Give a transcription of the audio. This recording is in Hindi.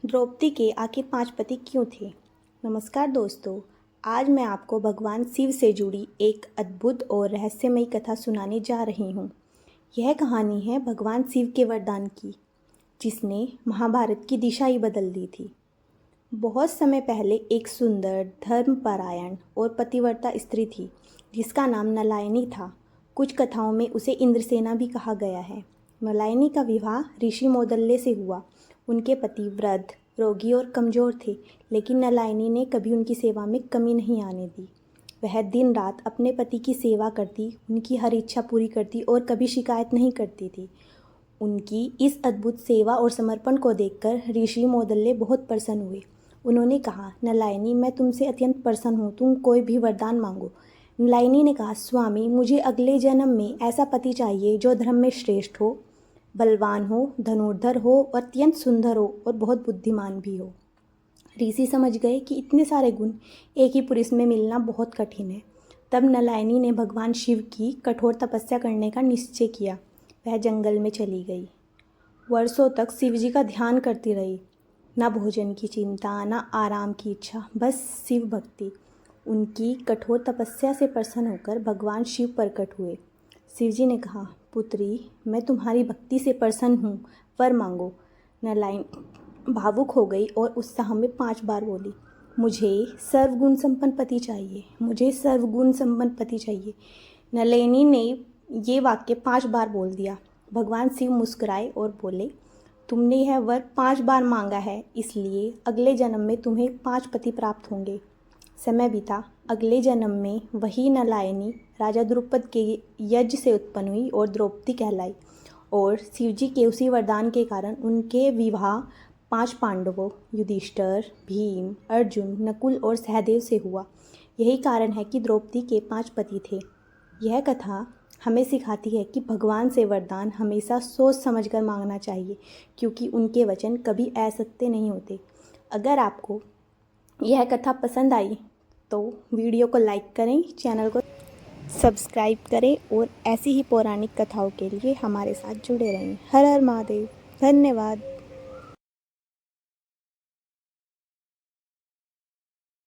द्रौपदी के आखिर 5 पति क्यों थे? नमस्कार दोस्तों, आज मैं आपको भगवान शिव से जुड़ी एक अद्भुत और रहस्यमयी कथा सुनाने जा रही हूँ। यह कहानी है भगवान शिव के वरदान की, जिसने महाभारत की दिशा ही बदल दी थी। बहुत समय पहले एक सुंदर, धर्मपरायण और पतिव्रता स्त्री थी, जिसका नाम नलायनी था। कुछ कथाओं में उसे इंद्रसेना भी कहा गया है। नलायनी का विवाह ऋषि मौदल्य से हुआ। उनके पति वृद्ध, रोगी और कमज़ोर थे, लेकिन नलायनी ने कभी उनकी सेवा में कमी नहीं आने दी। वह दिन रात अपने पति की सेवा करती, उनकी हर इच्छा पूरी करती और कभी शिकायत नहीं करती थी। उनकी इस अद्भुत सेवा और समर्पण को देखकर ऋषि मौदल्य बहुत प्रसन्न हुए। उन्होंने कहा, नलायनी, मैं तुमसे अत्यंत प्रसन्न हूँ, तुम कोई भी वरदान मांगो। नलायनी ने कहा, स्वामी, मुझे अगले जन्म में ऐसा पति चाहिए जो धर्म में श्रेष्ठ हो, बलवान हो, धनुर्धर हो, अत्यंत सुंदर हो और बहुत बुद्धिमान भी हो। ऋषि समझ गए कि इतने सारे गुण एक ही पुरुष में मिलना बहुत कठिन है। तब नलायनी ने भगवान शिव की कठोर तपस्या करने का निश्चय किया। वह जंगल में चली गई। वर्षों तक शिव जी का ध्यान करती रही। ना भोजन की चिंता, ना आराम की इच्छा, बस शिव भक्ति। उनकी कठोर तपस्या से प्रसन्न होकर भगवान शिव प्रकट हुए। शिव जी ने कहा, पुत्री, मैं तुम्हारी भक्ति से प्रसन्न हूँ, वर मांगो। नलायनी भावुक हो गई और उत्साह में 5 बार बोली, मुझे सर्वगुण संपन्न पति चाहिए, मुझे सर्वगुण संपन्न पति चाहिए। नलायनी ने ये वाक्य 5 बार बोल दिया। भगवान शिव मुस्कुराए और बोले, तुमने यह वर 5 बार मांगा है, इसलिए अगले जन्म में तुम्हें 5 पति प्राप्त होंगे। समय बीता। अगले जन्म में वही नलायनी राजा द्रुपद के यज्ञ से उत्पन्न हुई और द्रौपदी कहलाई। और शिवजी के उसी वरदान के कारण उनके विवाह 5 पांडवों युधिष्ठिर, भीम, अर्जुन, नकुल और सहदेव से हुआ। यही कारण है कि द्रौपदी के 5 पति थे। यह कथा हमें सिखाती है कि भगवान से वरदान हमेशा सोच समझकर मांगना चाहिए, क्योंकि उनके वचन कभी असत्य नहीं होते। अगर आपको यह कथा पसंद आई तो वीडियो को लाइक करें, चैनल को सब्सक्राइब करें और ऐसी ही पौराणिक कथाओं के लिए हमारे साथ जुड़े रहें। हर हर महादेव। धन्यवाद।